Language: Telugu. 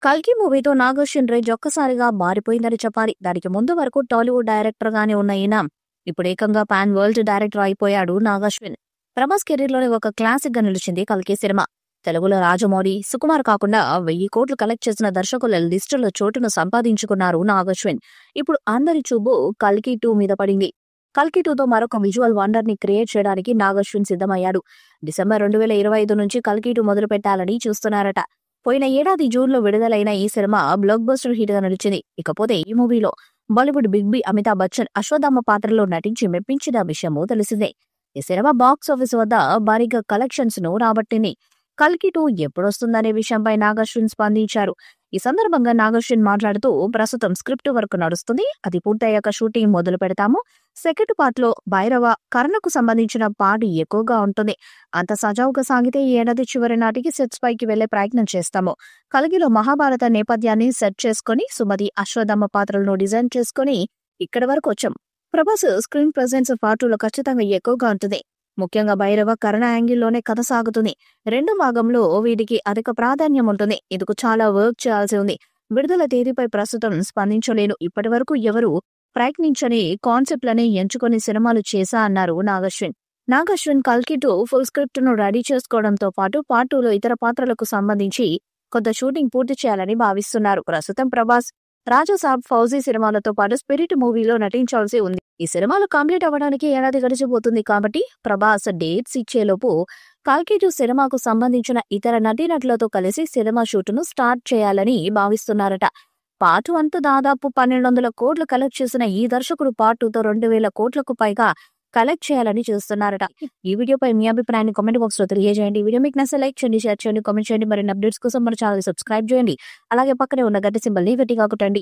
కల్కి మూవీతో నాగార్జున రేంజ్ ఒక్కసారిగా మారిపోయిందని చెప్పాలి. దానికి ముందు వరకు టాలీవుడ్ డైరెక్టర్ గానే ఉన్న ఈయన ఇప్పుడు ఏకంగా పాన్ వరల్డ్ డైరెక్టర్ అయిపోయాడు నాగార్జున. ప్రభాస్ కెరీర్ లోని ఒక క్లాసిక్ గా నిలిచింది కల్కి సినిమా. తెలుగులో రాజమౌళి, సుకుమార్ కాకుండా 1000 కోట్లు కలెక్ట్ చేసిన దర్శకుల లిస్టులో చోటును సంపాదించుకున్నారు నాగార్జున. ఇప్పుడు అందరి చూపు కల్కి 2 మీద పడింది. కల్కి 2తో మరొక విజువల్ వండర్ ని క్రియేట్ చేయడానికి నాగార్జున సిద్ధమయ్యాడు. డిసెంబర్ 2025 నుంచి కల్కి 2 మొదలు పెట్టాలని చూస్తున్నారట. పోయిన ఏడాది జూన్ లో విడుదలైన ఈ సినిమా బ్లాక్ బస్టర్ హిట్ గా నిలిచింది. ఇకపోతే ఈ మూవీలో బాలీవుడ్ బిగ్ బి అమితాబ్ బచ్చన్ అశ్వత్థామ పాత్రలో నటించి మెప్పించిన విషయమూ తెలిసిందే. ఈ సినిమా బాక్స్ ఆఫీస్ వద్ద భారీగా కలెక్షన్స్ ను రాబట్టింది. కల్కి 2 ఎప్పుడొస్తుందనే విషయంపై నాగార్జున స్పందించారు. ఈ సందర్భంగా నాగార్జున మాట్లాడుతూ, ప్రస్తుతం స్క్రిప్ట్ వర్క్ నడుస్తుంది, అది పూర్తయ్యాక షూటింగ్ మొదలు పెడతాము. సెకండ్ పార్ట్ లో భైరవ, కర్ణకు సంబంధించిన పార్ట్ ఎక్కువగా ఉంటుంది. అంత సజావుగా సాగితే ఈ ఏడాది చివరి నాటికి సెట్స్ పైకి వెళ్లే ప్రయత్నం చేస్తాము. కల్కిలో మహాభారత నేపథ్యాన్ని సెట్ చేసుకుని, సుమతి, అశ్వత్థామ పాత్రలను డిజైన్ చేసుకుని ఇక్కడి వరకు వచ్చాం. ప్రభాస్ స్క్రీన్ ప్రెజెన్స్ పార్ట్ 2లో ఖచ్చితంగా ఎక్కువగా ఉంటుంది. ముఖ్యంగా భైరవ, కర్ణ యాంగిల్లోనే కథ సాగుతుంది. రెండో భాగంలో వీటికి అధిక ప్రాధాన్యం ఉంటుంది. ఇందుకు చాలా వర్క్ చేయాల్సి ఉంది. విడుదల తేదీపై ప్రస్తుతం స్పందించలేను. ఇప్పటి వరకు ఎవరు ప్రయత్నించని కాన్సెప్ట్లని ఎంచుకొని సినిమాలు చేశా అన్నారు నాగార్జున. నాగార్జున కల్కి 2 ఫుల్ స్క్రిప్ట్ ను రెడీ చేసుకోవడంతో పాటు పార్ట్ 2లో ఇతర పాత్రలకు సంబంధించి కొంత షూటింగ్ పూర్తి చేయాలని భావిస్తున్నారు. ప్రస్తుతం ప్రభాస్ రాజాసాబ్, ఫౌజీ సినిమాలతో పాటు స్పిరిట్ మూవీలో నటించాల్సి ఉంది. ఈ సినిమాలు కంప్లీట్ అవ్వడానికి ఏడాది గడిచిపోతుంది కాబట్టి ప్రభాస్ డేట్స్ ఇచ్చేలోపు కల్కి 2 సినిమాకు సంబంధించిన ఇతర నటీనటులతో కలిసి సినిమా షూటును స్టార్ట్ చేయాలని భావిస్తున్నారట. పార్ట్ 1తో దాదాపు 1200 కోట్లు కలెక్ట్ చేసిన ఈ దర్శకుడు పార్ట్ 2తో 2000 కోట్లకు పైగా కలెక్ట్ చేయాలని చూస్తున్నారట. ఈ వీడియోపై మీ అభిప్రాయాన్ని కామెంట్ బాక్స్ లో తెలియజేయండి. ఈ వీడియో మీకు నచ్చితే లైక్ చేయండి, షేర్ చేయండి, కామెంట్ చేయండి. మరిన్ని అప్డేట్స్ కోసం మన ఛానల్ సబ్స్క్రైబ్ చేయండి. అలాగే పక్కనే ఉన్న గంట సింబల్ ని గట్టిగా కొట్టండి.